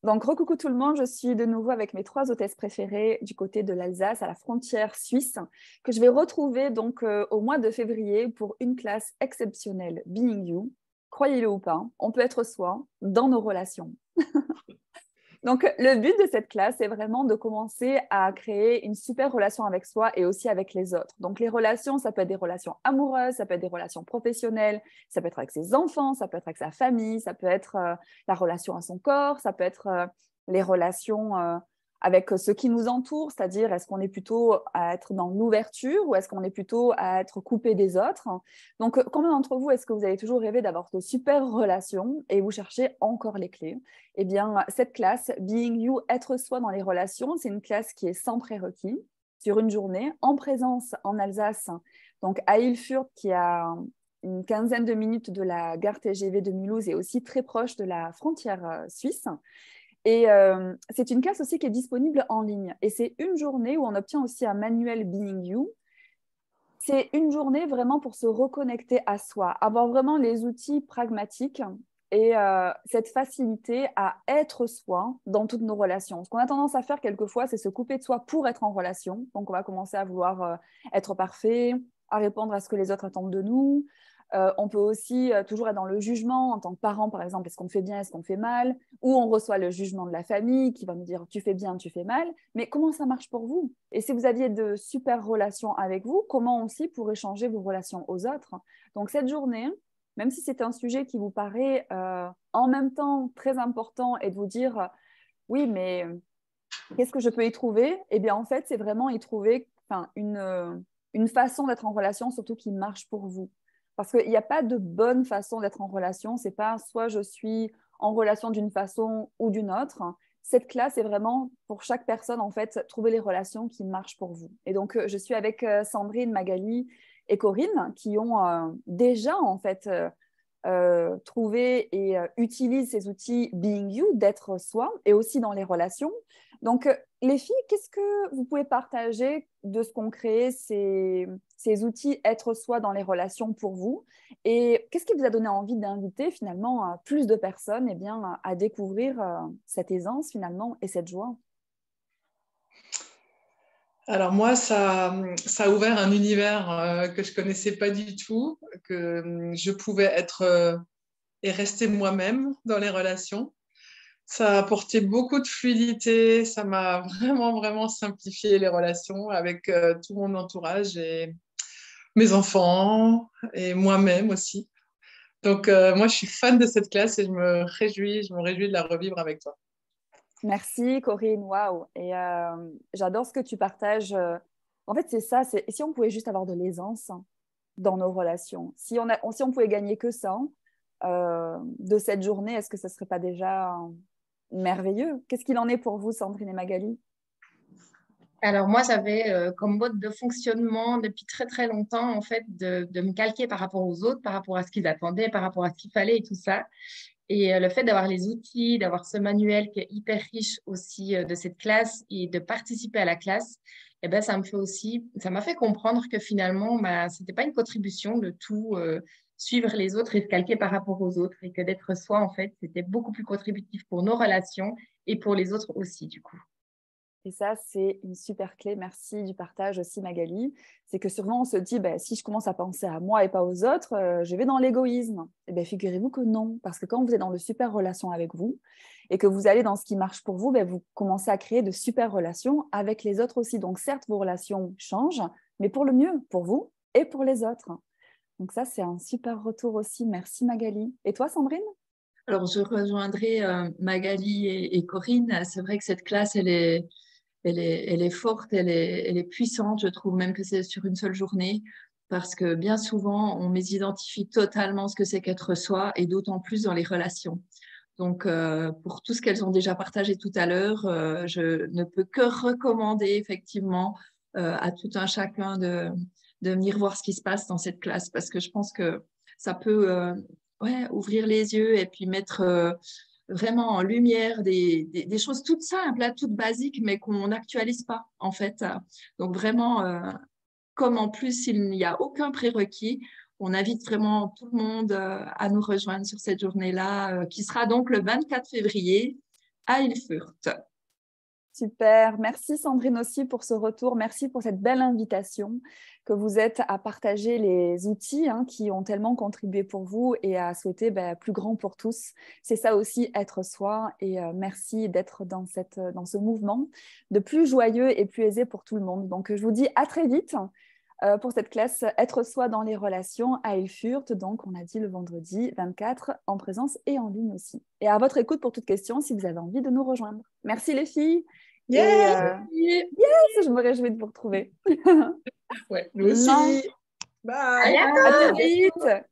Donc, recoucou tout le monde, je suis de nouveau avec mes trois hôtesses préférées du côté de l'Alsace, à la frontière suisse, que je vais retrouver donc au mois de février pour une classe exceptionnelle, Being You. Croyez-le ou pas, on peut être soi dans nos relations. Donc, le but de cette classe est vraiment de commencer à créer une super relation avec soi et aussi avec les autres. Donc, les relations, ça peut être des relations amoureuses, ça peut être des relations professionnelles, ça peut être avec ses enfants, ça peut être avec sa famille, ça peut être la relation à son corps, ça peut être les relations avec ceux qui nous entourent, c'est-à-dire est-ce qu'on est plutôt à être dans l'ouverture ou est-ce qu'on est plutôt à être coupé des autres. Donc, combien d'entre vous, est-ce que vous avez toujours rêvé d'avoir de super relations et vous cherchez encore les clés? Eh bien, cette classe, Being You, être soi dans les relations, c'est une classe qui est sans prérequis, sur une journée, en présence en Alsace, donc à Ilfurt, qui a une quinzaine de minutes de la gare TGV de Mulhouse et aussi très proche de la frontière suisse. Et c'est une classe aussi qui est disponible en ligne. Et c'est une journée où on obtient aussi un manuel Being You. C'est une journée vraiment pour se reconnecter à soi, avoir vraiment les outils pragmatiques et cette facilité à être soi dans toutes nos relations. Ce qu'on a tendance à faire quelquefois, c'est se couper de soi pour être en relation. Donc, on va commencer à vouloir être parfait, à répondre à ce que les autres attendent de nous. On peut aussi toujours être dans le jugement en tant que parent, par exemple, est-ce qu'on fait bien, est-ce qu'on fait mal, ou on reçoit le jugement de la famille qui va nous dire tu fais bien, tu fais mal. Mais comment ça marche pour vous? Et si vous aviez de super relations avec vous, comment aussi pour échanger vos relations aux autres? Donc cette journée, même si c'est un sujet qui vous paraît en même temps très important et de vous dire oui, mais qu'est-ce que je peux y trouver? Eh bien, en fait, c'est vraiment y trouver une façon d'être en relation, surtout qui marche pour vous. Parce qu'il n'y a pas de bonne façon d'être en relation. C'est pas soit je suis en relation d'une façon ou d'une autre. Cette classe est vraiment pour chaque personne, en fait, trouver les relations qui marchent pour vous. Et donc, je suis avec Sandrine, Magali et Corinne qui ont déjà, en fait, trouvé et utilisent ces outils Being You, d'être soi, et aussi dans les relations. Donc, les filles, qu'est-ce que vous pouvez partager de ce qu'ont créé ces outils être soi dans les relations pour vous? Et qu'est-ce qui vous a donné envie d'inviter finalement plus de personnes bien, à découvrir cette aisance finalement et cette joie? Alors moi, ça a ouvert un univers que je connaissais pas du tout, que je pouvais être et rester moi-même dans les relations. Ça a apporté beaucoup de fluidité, ça m'a vraiment, vraiment simplifié les relations avec tout mon entourage et mes enfants et moi-même aussi. Donc moi, je suis fan de cette classe et je me réjouis de la revivre avec toi. Merci Corinne, waouh. Et j'adore ce que tu partages. En fait, c'est ça, c'est si on pouvait juste avoir de l'aisance dans nos relations, si on pouvait gagner que ça de cette journée, est-ce que ce serait pas déjà merveilleux? Qu'est-ce qu'il en est pour vous, Sandrine et Magali? Alors moi, j'avais comme mode de fonctionnement depuis très très longtemps, en fait, de me calquer par rapport aux autres, par rapport à ce qu'ils attendaient, par rapport à ce qu'il fallait et tout ça. Et le fait d'avoir les outils, d'avoir ce manuel qui est hyper riche aussi de cette classe et de participer à la classe, eh ben, ça m'a fait comprendre que finalement, bah, c'était pas une contribution de tout suivre les autres et se calquer par rapport aux autres et que d'être soi, en fait, c'était beaucoup plus contributif pour nos relations et pour les autres aussi, du coup. Et ça, c'est une super clé. Merci du partage aussi, Magali. C'est que souvent, on se dit, ben, si je commence à penser à moi et pas aux autres, je vais dans l'égoïsme. Et bien, figurez-vous que non. Parce que quand vous êtes dans de super relations avec vous et que vous allez dans ce qui marche pour vous, ben, vous commencez à créer de super relations avec les autres aussi. Donc, certes, vos relations changent, mais pour le mieux, pour vous et pour les autres. Donc, ça, c'est un super retour aussi. Merci, Magali. Et toi, Sandrine? Alors, je rejoindrai Magali et Corinne. C'est vrai que cette classe, elle est forte, elle est puissante, je trouve, même que c'est sur une seule journée, parce que bien souvent, on mésidentifie totalement ce que c'est qu'être soi, et d'autant plus dans les relations. Donc, pour tout ce qu'elles ont déjà partagé tout à l'heure, je ne peux que recommander effectivement à tout un chacun de venir voir ce qui se passe dans cette classe, parce que je pense que ça peut ouais, ouvrir les yeux et puis mettre vraiment en lumière des choses toutes simples, là, toutes basiques, mais qu'on n'actualise pas, en fait. Donc, vraiment, comme en plus, il n'y a aucun prérequis, on invite vraiment tout le monde à nous rejoindre sur cette journée-là, qui sera donc le 24 février à Ilfurt. Super, merci Sandrine aussi pour ce retour, merci pour cette belle invitation que vous êtes à partager les outils qui ont tellement contribué pour vous et à souhaiter plus grand pour tous. C'est ça aussi, être soi, et merci d'être dans ce mouvement de plus joyeux et plus aisé pour tout le monde. Donc je vous dis à très vite pour cette classe Être soi dans les relations à Ilfurt, donc on a dit le vendredi 24 en présence et en ligne aussi. Et à votre écoute pour toute question si vous avez envie de nous rejoindre. Merci les filles. Yeah! Yes, je me réjouis de vous retrouver. Ouais, nous aussi. Bye! À bientôt. À très vite.